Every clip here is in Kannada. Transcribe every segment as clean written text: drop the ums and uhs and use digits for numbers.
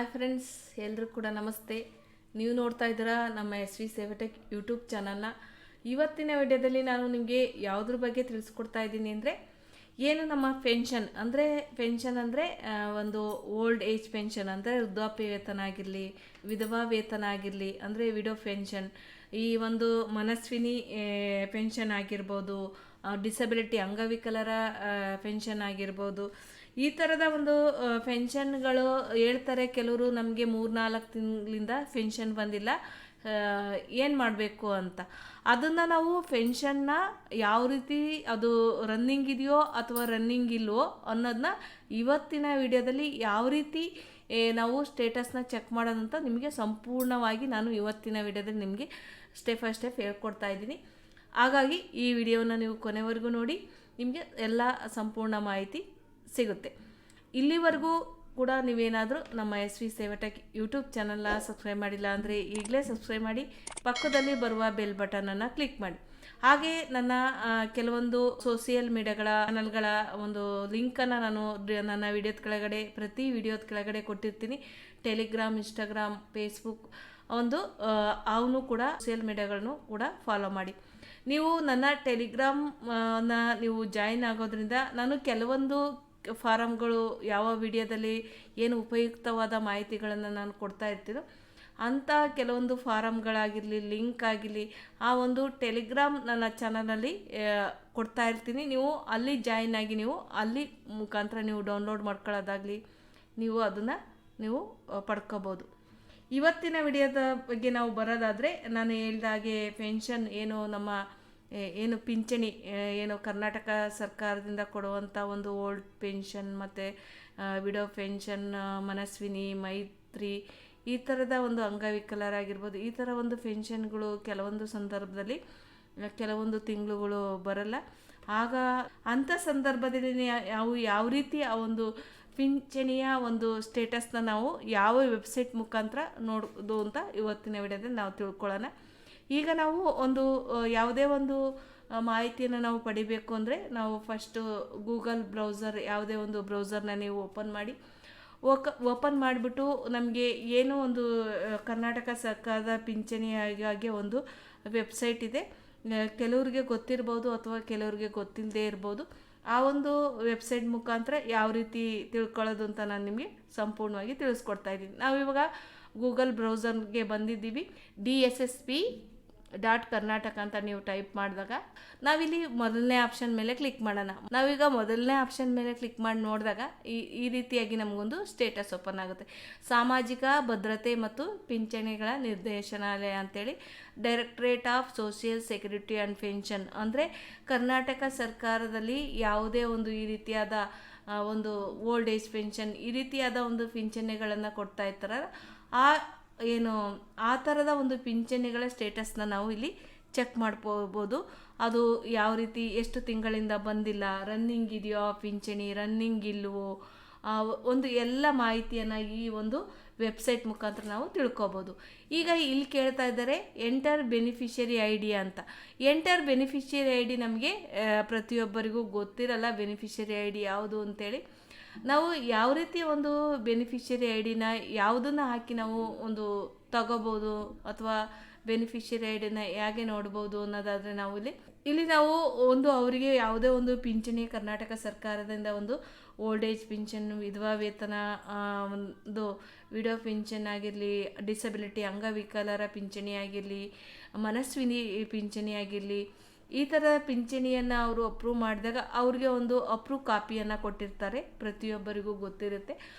ಹಾಯ್ ಫ್ರೆಂಡ್ಸ್, ಎಲ್ಲರೂ ಕೂಡ ನಮಸ್ತೆ. ನೀವು ನೋಡ್ತಾ ಇದ್ದೀರಾ ನಮ್ಮ ಎಸ್ ವಿ ಸೇವಟೆಕ್ ಯೂಟ್ಯೂಬ್ ಚಾನಲ್ನ. ಇವತ್ತಿನ ವಿಡಿಯೋದಲ್ಲಿ ನಾನು ನಿಮಗೆ ಯಾವುದ್ರ ಬಗ್ಗೆ ತಿಳಿಸ್ಕೊಡ್ತಾ ಇದ್ದೀನಿ ಅಂದರೆ, ಏನು ನಮ್ಮ ಪೆನ್ಷನ್ ಅಂದರೆ ಒಂದು ಓಲ್ಡ್ ಏಜ್ ಪೆನ್ಷನ್ ಅಂದರೆ ವೃದ್ಧಾಪ್ಯ ವೇತನ ಆಗಿರಲಿ, ವಿಧವಾ ವೇತನ ಆಗಿರಲಿ ಅಂದರೆ ವಿಡೋ ಪೆನ್ಷನ್, ಈ ಒಂದು ಮನಸ್ವಿನಿ ಪೆನ್ಷನ್ ಆಗಿರ್ಬೋದು, ಡಿಸಬಿಲಿಟಿ ಅಂಗವಿಕಲರ ಪೆನ್ಷನ್ ಆಗಿರ್ಬೋದು. ಈ ಥರದ ಒಂದು ಪೆನ್ಷನ್ಗಳು ಹೇಳ್ತಾರೆ ಕೆಲವರು, ನಮಗೆ 3-4 ತಿಂಗಳಿಂದ ಪೆನ್ಷನ್ ಬಂದಿಲ್ಲ, ಏನು ಮಾಡಬೇಕು ಅಂತ. ಅದನ್ನು ನಾವು ಪೆನ್ಷನ್ನ ಯಾವ ರೀತಿ ಅದು ರನ್ನಿಂಗ್ ಇದೆಯೋ ಅಥವಾ ರನ್ನಿಂಗ್ ಇಲ್ವೋ ಅನ್ನೋದನ್ನ ಇವತ್ತಿನ ವಿಡಿಯೋದಲ್ಲಿ ಯಾವ ರೀತಿ ನಾವು ಸ್ಟೇಟಸ್ನ ಚೆಕ್ ಮಾಡೋದಂತ ನಿಮಗೆ ಸಂಪೂರ್ಣವಾಗಿ ನಾನು ಇವತ್ತಿನ ವಿಡಿಯೋದಲ್ಲಿ ನಿಮಗೆ ಸ್ಟೆಪ್ ಬೈ ಸ್ಟೆಪ್ ಹೇಳ್ಕೊಡ್ತಾ ಇದ್ದೀನಿ. ಹಾಗಾಗಿ ಈ ವಿಡಿಯೋನ ನೀವು ಕೊನೆವರೆಗೂ ನೋಡಿ, ನಿಮಗೆ ಎಲ್ಲ ಸಂಪೂರ್ಣ ಮಾಹಿತಿ ಸಿಗುತ್ತೆ. ಇಲ್ಲಿವರೆಗೂ ಕೂಡ ನೀವೇನಾದರೂ ನಮ್ಮ ಎಸ್ ವಿ ಸೇವಟೆಕ್ ಯೂಟ್ಯೂಬ್ ಚಾನಲ್ನ ಸಬ್ಸ್ಕ್ರೈಬ್ ಮಾಡಿಲ್ಲ ಅಂದರೆ ಈಗಲೇ ಸಬ್ಸ್ಕ್ರೈಬ್ ಮಾಡಿ, ಪಕ್ಕದಲ್ಲಿ ಬರುವ ಬೆಲ್ ಬಟನನ್ನು ಕ್ಲಿಕ್ ಮಾಡಿ. ಹಾಗೆ ನನ್ನ ಕೆಲವೊಂದು ಸೋಷಿಯಲ್ ಮೀಡಿಯಾಗಳ ಚಾನಲ್ಗಳ ಒಂದು ಲಿಂಕನ್ನು ನಾನು ನನ್ನ ವಿಡಿಯೋದ ಕೆಳಗಡೆ, ಪ್ರತಿ ವಿಡಿಯೋದ ಕೆಳಗಡೆ ಕೊಟ್ಟಿರ್ತೀನಿ. ಟೆಲಿಗ್ರಾಮ್, ಇನ್ಸ್ಟಾಗ್ರಾಮ್, ಫೇಸ್ಬುಕ್ ಅವನು ಕೂಡ ಸೋಷಿಯಲ್ ಮೀಡಿಯಾಗಳನ್ನು ಕೂಡ ಫಾಲೋ ಮಾಡಿ. ನೀವು ನನ್ನ ಟೆಲಿಗ್ರಾಮ್ನ ನೀವು ಜಾಯಿನ್ ಆಗೋದ್ರಿಂದ ನಾನು ಕೆಲವೊಂದು ಫಾರಮ್ಗಳು ಯಾವ ವಿಡಿಯೋದಲ್ಲಿ ಏನು ಉಪಯುಕ್ತವಾದ ಮಾಹಿತಿಗಳನ್ನು ನಾನು ಕೊಡ್ತಾ ಇರ್ತೀನೋ ಅಂಥ ಕೆಲವೊಂದು ಫಾರಮ್ಗಳಾಗಿರಲಿ, ಲಿಂಕ್ ಆಗಿರಲಿ, ಆ ಒಂದು ಟೆಲಿಗ್ರಾಮ್ ನನ್ನ ಚಾನಲಲ್ಲಿ ಕೊಡ್ತಾ ಇರ್ತೀನಿ. ನೀವು ಅಲ್ಲಿ ಜಾಯಿನ್ ಆಗಿ ನೀವು ಅಲ್ಲಿ ಮುಖಾಂತರ ನೀವು ಡೌನ್ಲೋಡ್ ಮಾಡ್ಕೊಳ್ಳೋದಾಗಲಿ, ನೀವು ಅದನ್ನು ನೀವು ಪಡ್ಕೋಬೋದು. ಇವತ್ತಿನ ವಿಡಿಯೋದ ಬಗ್ಗೆ ನಾವು ಬರೋದಾದರೆ, ನಾನು ಹೇಳಿದಾಗೆ ಪೆನ್ಷನ್ ಏನು ಪಿಂಚಣಿ ಏನು ಕರ್ನಾಟಕ ಸರ್ಕಾರದಿಂದ ಕೊಡುವಂಥ ಒಂದು ಓಲ್ಡ್ ಪೆನ್ಷನ್ ಮತ್ತು ವಿಡೋ ಪೆನ್ಷನ್, ಮನಸ್ವಿನಿ, ಮೈತ್ರಿ, ಈ ಥರದ ಒಂದು ಅಂಗವಿಕಲರಾಗಿರ್ಬೋದು, ಈ ಥರ ಒಂದು ಪೆನ್ಷನ್ಗಳು ಕೆಲವೊಂದು ಸಂದರ್ಭದಲ್ಲಿ ಕೆಲವೊಂದು ತಿಂಗಳುಗಳು ಬರಲ್ಲ. ಆಗ ಅಂಥ ಸಂದರ್ಭದಲ್ಲಿ ನಾವು ಯಾವ ರೀತಿ ಆ ಒಂದು ಪಿಂಚಣಿಯ ಒಂದು ಸ್ಟೇಟಸ್ನ ನಾವು ಯಾವ ವೆಬ್ಸೈಟ್ ಮುಖಾಂತರ ನೋಡೋದು ಅಂತ ಇವತ್ತಿನ ವಿಡಿಯೋದಲ್ಲಿ ನಾವು ತಿಳ್ಕೊಳ್ಳೋಣ. ಈಗ ನಾವು ಯಾವುದೇ ಒಂದು ಮಾಹಿತಿಯನ್ನು ನಾವು ಪಡಿಬೇಕು ಅಂದರೆ, ನಾವು ಫಸ್ಟು ಗೂಗಲ್ ಬ್ರೌಸರ್, ಯಾವುದೇ ಒಂದು ಬ್ರೌಸರ್ನ ನೀವು ಓಪನ್ ಮಾಡಿಬಿಟ್ಟು ನಮಗೆ ಏನು ಒಂದು ಕರ್ನಾಟಕ ಸರ್ಕಾರದ ಪಿಂಚಣಿಯಾಗಿ ಒಂದು ವೆಬ್ಸೈಟ್ ಇದೆ. ಕೆಲವರಿಗೆ ಗೊತ್ತಿರ್ಬೋದು ಅಥವಾ ಕೆಲವರಿಗೆ ಗೊತ್ತಿಲ್ಲದೆ ಇರ್ಬೋದು. ಆ ಒಂದು ವೆಬ್ಸೈಟ್ ಮುಖಾಂತರ ಯಾವ ರೀತಿ ತಿಳ್ಕೊಳ್ಳೋದು ಅಂತ ನಾನು ನಿಮಗೆ ಸಂಪೂರ್ಣವಾಗಿ ತಿಳಿಸ್ಕೊಡ್ತಾ ಇದ್ದೀನಿ. ನಾವಿವಾಗ ಗೂಗಲ್ ಬ್ರೌಸರ್ಗೆ ಬಂದಿದ್ದೀವಿ. DSSP.Karnataka ಅಂತ ನೀವು ಟೈಪ್ ಮಾಡಿದಾಗ ನಾವಿಲ್ಲಿ ಮೊದಲನೇ ಆಪ್ಷನ್ ಮೇಲೆ ಕ್ಲಿಕ್ ಮಾಡೋಣ. ನಾವೀಗ ಮೊದಲನೇ ಆಪ್ಷನ್ ಮೇಲೆ ಕ್ಲಿಕ್ ಮಾಡಿ ನೋಡಿದಾಗ ಈ ರೀತಿಯಾಗಿ ನಮಗೊಂದು ಸ್ಟೇಟಸ್ ಓಪನ್ ಆಗುತ್ತೆ. ಸಾಮಾಜಿಕ ಭದ್ರತೆ ಮತ್ತು ಪಿಂಚಣಿಗಳ ನಿರ್ದೇಶನಾಲಯ ಅಂತೇಳಿ, directorate of social security and pension ಅಂದರೆ ಕರ್ನಾಟಕ ಸರ್ಕಾರದಲ್ಲಿ ಯಾವುದೇ ಒಂದು ಈ ರೀತಿಯಾದ ಒಂದು ಓಲ್ಡ್ ಏಜ್ ಪೆನ್ಷನ್, ಈ ರೀತಿಯಾದ ಒಂದು ಪಿಂಚಣಿಗಳನ್ನು ಕೊಡ್ತಾ ಇರ್ತಾರಲ್ಲ, ಆ ಥರದ ಒಂದು ಪಿಂಚಣಿಗಳ ಸ್ಟೇಟಸ್ನ ನಾವು ಇಲ್ಲಿ ಚೆಕ್ ಮಾಡ್ಕೋಬೋದು. ಅದು ಯಾವ ರೀತಿ, ಎಷ್ಟು ತಿಂಗಳಿಂದ ಬಂದಿಲ್ಲ, ರನ್ನಿಂಗ್ ಇದೆಯೋ ಪಿಂಚಣಿ, ರನ್ನಿಂಗ್ ಇಲ್ವೋ, ಒಂದು ಎಲ್ಲ ಮಾಹಿತಿಯನ್ನು ಈ ಒಂದು ವೆಬ್ಸೈಟ್ ಮುಖಾಂತರ ನಾವು ತಿಳ್ಕೊಬೋದು. ಈಗ ಇಲ್ಲಿ ಕೇಳ್ತಾ ಇದ್ದಾರೆ ಎಂಟರ್ ಬೆನಿಫಿಷರಿ ಐ ಡಿ ಅಂತ. ಎಂಟರ್ ಬೆನಿಫಿಷರಿ ಐ ಡಿ ನಮಗೆ ಪ್ರತಿಯೊಬ್ಬರಿಗೂ ಗೊತ್ತಿರಲ್ಲ, ಬೆನಿಫಿಷರಿ ಐ ಡಿ ಯಾವುದು ಅಂತೇಳಿ. ನಾವು ಯಾವ ರೀತಿ ಒಂದು ಬೆನಿಫಿಷರಿ ಐ ಡಿನ ಯಾವುದನ್ನು ಹಾಕಿ ನಾವು ಒಂದು ತಗೋಬೋದು ಅಥವಾ ಬೆನಿಫಿಷರಿ ಐ ಡಿನ ಹೇಗೆ ನೋಡ್ಬೋದು ಅನ್ನೋದಾದರೆ, ನಾವು ಇಲ್ಲಿ ನಾವು ಅವರಿಗೆ ಯಾವುದೇ ಒಂದು ಪಿಂಚಣಿ ಕರ್ನಾಟಕ ಸರ್ಕಾರದಿಂದ ಒಂದು ಓಲ್ಡ್ ಏಜ್ ಪಿಂಚನ್, ವಿಧವಾ ವೇತನ, ಒಂದು ವಿಡೋ ಪಿಂಚನ್ ಆಗಿರಲಿ, ಡಿಸಬಿಲಿಟಿ ಅಂಗವಿಕಲರ ಪಿಂಚಣಿ ಆಗಿರಲಿ, ಮನಸ್ವಿನಿ ಪಿಂಚಣಿ ಆಗಿರಲಿ, ಈ ಥರ ಪಿಂಚಣಿಯನ್ನು ಅವರು ಅಪ್ರೂವ್ ಮಾಡಿದಾಗ ಅವ್ರಿಗೆ ಒಂದು ಅಪ್ರೂವ್ ಕಾಪಿಯನ್ನು ಕೊಟ್ಟಿರ್ತಾರೆ. ಪ್ರತಿಯೊಬ್ಬರಿಗೂ ಗೊತ್ತಿರುತ್ತೆ.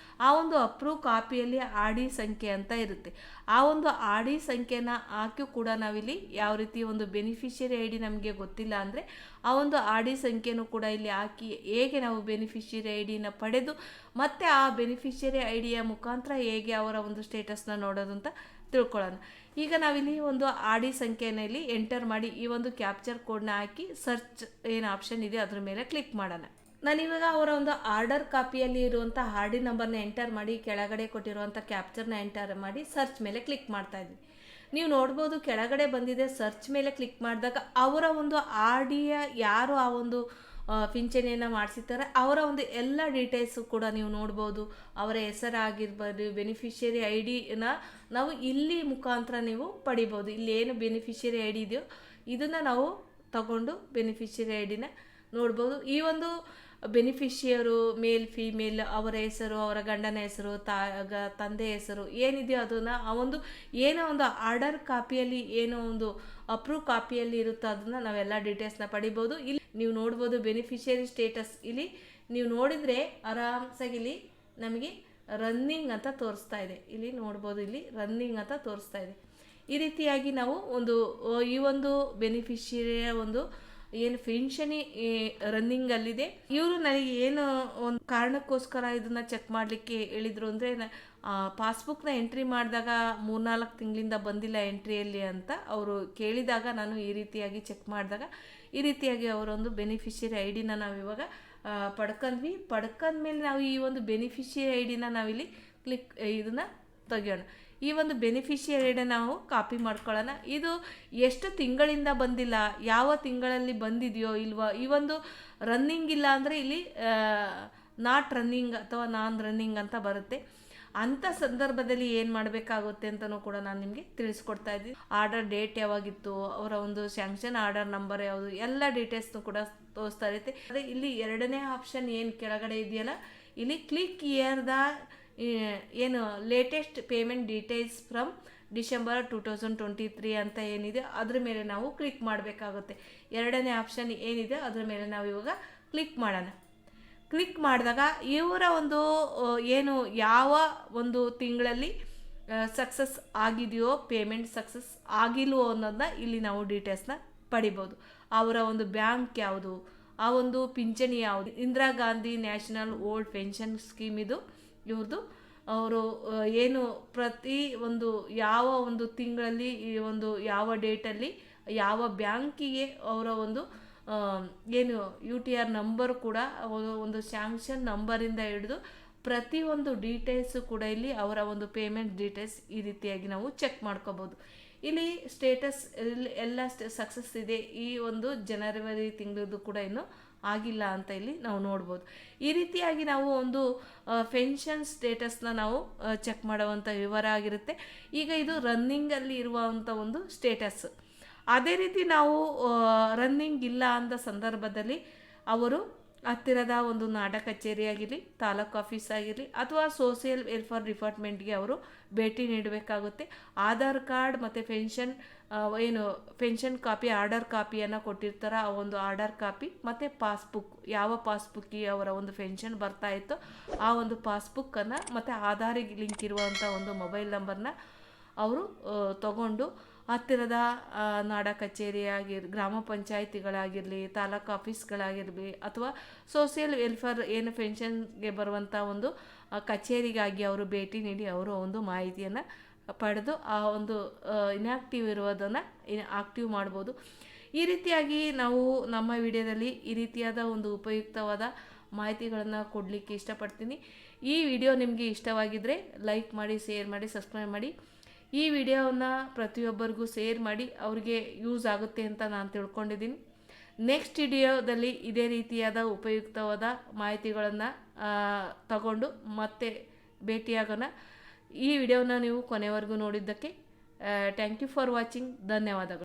ಆ ಒಂದು ಅಪ್ರೂವ್ ಕಾಪಿಯಲ್ಲಿ ಆರ್ ಡಿ ಸಂಖ್ಯೆ ಅಂತ ಇರುತ್ತೆ. ಆ ಒಂದು ಆರ್ ಡಿ ಸಂಖ್ಯೆನ ಹಾಕಿ ಕೂಡ ನಾವಿಲ್ಲಿ ಯಾವ ರೀತಿ ಒಂದು ಬೆನಿಫಿಷರಿ ಐ ಡಿ ನಮಗೆ ಗೊತ್ತಿಲ್ಲ ಅಂದರೆ, ಆ ಒಂದು ಆರ್ ಡಿ ಸಂಖ್ಯೆನೂ ಕೂಡ ಇಲ್ಲಿ ಹಾಕಿ ಹೇಗೆ ನಾವು ಬೆನಿಫಿಷರಿ ಐ ಡಿನ ಪಡೆದು ಮತ್ತು ಆ ಬೆನಿಫಿಷರಿ ಐ ಡಿಯ ಮುಖಾಂತರ ಹೇಗೆ ಅವರ ಒಂದು ಸ್ಟೇಟಸ್ನ ನೋಡೋದು ಅಂತ ತಿಳ್ಕೊಳ್ಳೋಣ. ಈಗ ನಾವಿಲ್ಲಿ ಒಂದು ಆರ್ ಡಿ ಸಂಖ್ಯೆಯಲ್ಲಿ ಎಂಟರ್ ಮಾಡಿ ಈ ಒಂದು ಕ್ಯಾಪ್ಚರ್ ಕೋಡ್ನ ಹಾಕಿ ಸರ್ಚ್ ಏನು ಆಪ್ಷನ್ ಇದೆ ಅದ್ರ ಮೇಲೆ ಕ್ಲಿಕ್ ಮಾಡೋಣ. ನಾನಿವಾಗ ಅವರ ಒಂದು ಆರ್ಡರ್ ಕಾಪಿಯಲ್ಲಿ ಇರುವಂಥ ಆರ್ ಡಿ ನಂಬರ್ನ ಎಂಟರ್ ಮಾಡಿ ಕೆಳಗಡೆ ಕೊಟ್ಟಿರುವಂಥ ಕ್ಯಾಪ್ಚರ್ನ ಎಂಟರ್ ಮಾಡಿ ಸರ್ಚ್ ಮೇಲೆ ಕ್ಲಿಕ್ ಮಾಡ್ತಾ ಇದ್ವಿ. ನೀವು ನೋಡ್ಬೋದು ಕೆಳಗಡೆ ಬಂದಿದೆ. ಸರ್ಚ್ ಮೇಲೆ ಕ್ಲಿಕ್ ಮಾಡಿದಾಗ ಅವರ ಒಂದು ಆರ್ ಡಿಯ ಯಾರು ಆ ಒಂದು ಪಿಂಚಣಿಯನ್ನು ಮಾಡಿಸಿರ್ತಾರೆ ಅವರ ಒಂದು ಎಲ್ಲ ಡೀಟೇಲ್ಸು ಕೂಡ ನೀವು ನೋಡ್ಬೋದು. ಅವರ ಹೆಸರಾಗಿರ್ಬೋದು, ಬೆನಿಫಿಷಿಯರಿ ಐ ಡಿನ ನಾವು ಇಲ್ಲಿ ಮುಖಾಂತರ ನೀವು ಪಡಿಬೋದು. ಇಲ್ಲಿ ಏನು ಬೆನಿಫಿಷಿಯರಿ ಐ ಡಿ ಇದೆಯೋ ಇದನ್ನು ನಾವು ತಗೊಂಡು ಬೆನಿಫಿಷಿಯರಿ ಐ ಡಿನ ನೋಡ್ಬೋದು. ಈ ಒಂದು ಬೆನಿಫಿಷಿಯರು ಮೇಲ್ ಫೀಮೇಲ್ ಅವರ ಹೆಸರು, ಅವರ ಗಂಡನ ಹೆಸರು, ತಂದೆ ಹೆಸರು ಏನಿದೆಯೋ ಅದನ್ನು ಆ ಒಂದು ಏನೋ ಒಂದು ಆರ್ಡರ್ ಕಾಪಿಯಲ್ಲಿ ಏನೋ ಒಂದು ಅಪ್ರೂವ್ ಕಾಪಿಯಲ್ಲಿ ಇರುತ್ತೋ ಅದನ್ನು ನಾವೆಲ್ಲ ಡೀಟೇಲ್ಸ್ನ ಪಡಿಬೋದು. ಇಲ್ಲಿ ನೀವು ನೋಡ್ಬೋದು ಬೆನಿಫಿಷಿಯರಿ ಸ್ಟೇಟಸ್. ಇಲ್ಲಿ ನೀವು ನೋಡಿದರೆ ಆರಾಮ್ಸಾಗಿ ಇಲ್ಲಿ ನಮಗೆ ರನ್ನಿಂಗ್ ಅಂತ ತೋರಿಸ್ತಾ ಇದೆ. ಇಲ್ಲಿ ನೋಡ್ಬೋದು, ಇಲ್ಲಿ ರನ್ನಿಂಗ್ ಅಂತ ತೋರಿಸ್ತಾ ಇದೆ. ಈ ರೀತಿಯಾಗಿ ನಾವು ಈ ಒಂದು ಬೆನಿಫಿಷಿಯರಿಯ ಒಂದು ಏನು ಪಿಂಚಣಿ ರನ್ನಿಂಗಲ್ಲಿದೆ. ಇವರು ನನಗೆ ಏನು ಒಂದು ಕಾರಣಕ್ಕೋಸ್ಕರ ಇದನ್ನು ಚೆಕ್ ಮಾಡಲಿಕ್ಕೆ ಹೇಳಿದರು ಅಂದರೆ, ಪಾಸ್ಬುಕ್ನ ಎಂಟ್ರಿ ಮಾಡಿದಾಗ 3-4 ತಿಂಗಳಿಂದ ಬಂದಿಲ್ಲ ಎಂಟ್ರಿಯಲ್ಲಿ ಅಂತ ಅವರು ಕೇಳಿದಾಗ ನಾನು ಈ ರೀತಿಯಾಗಿ ಚೆಕ್ ಮಾಡಿದಾಗ ಈ ರೀತಿಯಾಗಿ ಅವರೊಂದು ಬೆನಿಫಿಷಿಯರಿ ಐ ಡಿನ ನಾವು ಇವಾಗ ಪಡ್ಕೊಂಡ್ಮೇಲೆ ನಾವು ಈ ಒಂದು ಬೆನಿಫಿಷಿಯರಿ ಐ ಡಿನ ನಾವಿಲ್ಲಿ ಇದನ್ನು ತೆಗಿಯೋಣ. ಈ ಒಂದು ಬೆನಿಫಿಷಿಯರಿ ಐ ಡಿ ನಾವು ಕಾಪಿ ಮಾಡ್ಕೊಳ್ಳೋಣ. ಇದು ಎಷ್ಟು ತಿಂಗಳಿಂದ ಬಂದಿಲ್ಲ, ಯಾವ ತಿಂಗಳಲ್ಲಿ ಬಂದಿದೆಯೋ ಇಲ್ವಾ, ಈ ಒಂದು ರನ್ನಿಂಗ್ ಇಲ್ಲ ಅಂದರೆ ಇಲ್ಲಿ ನಾಟ್ ರನ್ನಿಂಗ್ ಅಥವಾ ನಾನ್ ರನ್ನಿಂಗ್ ಅಂತ ಬರುತ್ತೆ. ಅಂಥ ಸಂದರ್ಭದಲ್ಲಿ ಏನು ಮಾಡಬೇಕಾಗುತ್ತೆ ಅಂತಲೂ ಕೂಡ ನಾನು ನಿಮಗೆ ತಿಳಿಸ್ಕೊಡ್ತಾ ಇದ್ದೀನಿ. ಆರ್ಡರ್ ಡೇಟ್ ಯಾವಾಗಿತ್ತು, ಅವರ ಒಂದು ಸ್ಯಾಂಕ್ಷನ್ ಆರ್ಡರ್ ನಂಬರ್ ಯಾವುದು, ಎಲ್ಲ ಡೀಟೇಲ್ಸ್ನು ಕೂಡ ತೋರಿಸ್ತಾ ಇರುತ್ತೆ. ಅದೇ ಇಲ್ಲಿ ಎರಡನೇ ಆಪ್ಷನ್ ಏನು ಕೆಳಗಡೆ ಇದೆಯಲ್ಲ, ಇಲ್ಲಿ ಕ್ಲಿಕ್ ಇಯರ್ ದ ಏನು latest payment details from December 2023 ಅಂತ ಏನಿದೆ ಅದ್ರ ಮೇಲೆ ನಾವು ಕ್ಲಿಕ್ ಮಾಡಬೇಕಾಗುತ್ತೆ. ಎರಡನೇ ಆಪ್ಷನ್ ಏನಿದೆ ಅದರ ಮೇಲೆ ನಾವು ಇವಾಗ ಕ್ಲಿಕ್ ಮಾಡೋಣ. ಕ್ಲಿಕ್ ಮಾಡಿದಾಗ ಇವರ ಒಂದು ಏನು ಯಾವ ಒಂದು ತಿಂಗಳಲ್ಲಿ ಸಕ್ಸಸ್ ಆಗಿದೆಯೋ, ಪೇಮೆಂಟ್ ಸಕ್ಸಸ್ ಆಗಿಲ್ವೋ ಅನ್ನೋದನ್ನ ಇಲ್ಲಿ ನಾವು ಡೀಟೇಲ್ಸ್ನ ಪಡಿಬೋದು. ಅವರ ಒಂದು ಬ್ಯಾಂಕ್ ಯಾವುದು, ಆ ಒಂದು ಪಿಂಚಣಿ ಯಾವುದು, Indira Gandhi national old pension scheme ಇದು ಇವ್ರದ್ದು. ಅವರು ಏನು ಪ್ರತಿ ಒಂದು ಯಾವ ಒಂದು ತಿಂಗಳಲ್ಲಿ ಈ ಒಂದು ಯಾವ ಡೇಟಲ್ಲಿ ಯಾವ ಬ್ಯಾಂಕಿಗೆ ಅವರ ಒಂದು ಏನು UTR ನಂಬರ್ ಕೂಡ ಒಂದು ಸ್ಯಾಂಕ್ಷನ್ ನಂಬರಿಂದ ಹಿಡಿದು ಪ್ರತಿಯೊಂದು ಡೀಟೇಲ್ಸು ಕೂಡ ಇಲ್ಲಿ ಅವರ ಒಂದು ಪೇಮೆಂಟ್ ಡೀಟೇಲ್ಸ್ ಈ ರೀತಿಯಾಗಿ ನಾವು ಚೆಕ್ ಮಾಡ್ಕೋಬೋದು. ಇಲ್ಲಿ ಸ್ಟೇಟಸ್ ಎಲ್ಲ ಸಕ್ಸಸ್ ಇದೆ. ಈ ಒಂದು ಜನವರಿ ತಿಂಗಳದ್ದು ಕೂಡ ಇನ್ನೂ ಆಗಿಲ್ಲ ಅಂತ ಇಲ್ಲಿ ನಾವು ನೋಡ್ಬೋದು. ಈ ರೀತಿಯಾಗಿ ನಾವು ಒಂದು ಪೆನ್ಷನ್ ಸ್ಟೇಟಸ್ನ ನಾವು ಚೆಕ್ ಮಾಡುವಂಥ ವಿವರ ಆಗಿರುತ್ತೆ. ಈಗ ಇದು ರನ್ನಿಂಗಲ್ಲಿ ಇರುವಂಥ ಒಂದು ಸ್ಟೇಟಸ್. ಅದೇ ರೀತಿ ನಾವು ರನ್ನಿಂಗ್ ಇಲ್ಲ ಅಂದ ಸಂದರ್ಭದಲ್ಲಿ ಅವರು ಹತ್ತಿರದ ಒಂದು ನಾಡ ಕಚೇರಿ ಆಗಿರಲಿ, ತಾಲೂಕು ಆಫೀಸ್ ಆಗಿರಲಿ ಅಥವಾ ಸೋಷಿಯಲ್ ವೆಲ್ಫೇರ್ ಡಿಪಾರ್ಟ್ಮೆಂಟ್ಗೆ ಅವರು ಭೇಟಿ ನೀಡಬೇಕಾಗುತ್ತೆ. ಆಧಾರ್ ಕಾರ್ಡ್ ಮತ್ತು ಪೆನ್ಷನ್ ಕಾಪಿ, ಆರ್ಡರ್ ಕಾಪಿಯನ್ನು ಕೊಟ್ಟಿರ್ತಾರೆ. ಆ ಒಂದು ಆರ್ಡರ್ ಕಾಪಿ ಮತ್ತು ಪಾಸ್ಬುಕ್, ಯಾವ ಪಾಸ್ಬುಕ್ಕಿಗೆ ಅವರ ಒಂದು ಪೆನ್ಷನ್ ಬರ್ತಾ ಇತ್ತೋ ಆ ಒಂದು ಪಾಸ್ಬುಕ್ಕನ್ನು ಮತ್ತು ಆಧಾರಿಗೆ ಲಿಂಕ್ ಇರುವಂಥ ಒಂದು ಮೊಬೈಲ್ ನಂಬರ್ನ ಅವರು ತಗೊಂಡು ಹತ್ತಿರದ ನಾಡ ಕಚೇರಿ ಗ್ರಾಮ ಪಂಚಾಯಿತಿಗಳಾಗಿರಲಿ, ತಾಲೂಕು ಆಫೀಸ್ಗಳಾಗಿರಲಿ ಅಥವಾ ಸೋಷಿಯಲ್ ವೆಲ್ಫೇರ್ ಏನು ಪೆನ್ಷನ್ಗೆ ಬರುವಂಥ ಒಂದು ಕಚೇರಿಗಾಗಿ ಅವರು ಭೇಟಿ ನೀಡಿ ಅವರು ಒಂದು ಮಾಹಿತಿಯನ್ನು ಪಡೆದು ಆ ಒಂದು ಇನ್ಯಾಕ್ಟಿವ್ ಇರುವುದನ್ನು ಆಕ್ಟಿವ್ ಮಾಡ್ಬೋದು. ಈ ರೀತಿಯಾಗಿ ನಾವು ನಮ್ಮ ವಿಡಿಯೋದಲ್ಲಿ ಈ ರೀತಿಯಾದ ಒಂದು ಉಪಯುಕ್ತವಾದ ಮಾಹಿತಿಗಳನ್ನು ಕೊಡಲಿಕ್ಕೆ ಇಷ್ಟಪಡ್ತೀನಿ. ಈ ವಿಡಿಯೋ ನಿಮಗೆ ಇಷ್ಟವಾಗಿದ್ದರೆ ಲೈಕ್ ಮಾಡಿ, ಶೇರ್ ಮಾಡಿ, ಸಬ್ಸ್ಕ್ರೈಬ್ ಮಾಡಿ. ಈ ವಿಡಿಯೋವನ್ನು ಪ್ರತಿಯೊಬ್ಬರಿಗೂ ಶೇರ್ ಮಾಡಿ, ಅವ್ರಿಗೆ ಯೂಸ್ ಆಗುತ್ತೆ ಅಂತ ನಾನು ತಿಳ್ಕೊಂಡಿದ್ದೀನಿ. ನೆಕ್ಸ್ಟ್ ವಿಡಿಯೋದಲ್ಲಿ ಇದೇ ರೀತಿಯಾದ ಉಪಯುಕ್ತವಾದ ಮಾಹಿತಿಗಳನ್ನು ತಗೊಂಡು ಮತ್ತೆ ಭೇಟಿಯಾಗೋಣ. ಈ ವಿಡಿಯೋನ ನೀವು ಕೊನೆವರೆಗೂ ನೋಡಿದ್ದಕ್ಕೆ ಥ್ಯಾಂಕ್ ಯು ಫಾರ್ ವಾಚಿಂಗ್. ಧನ್ಯವಾದಗಳು.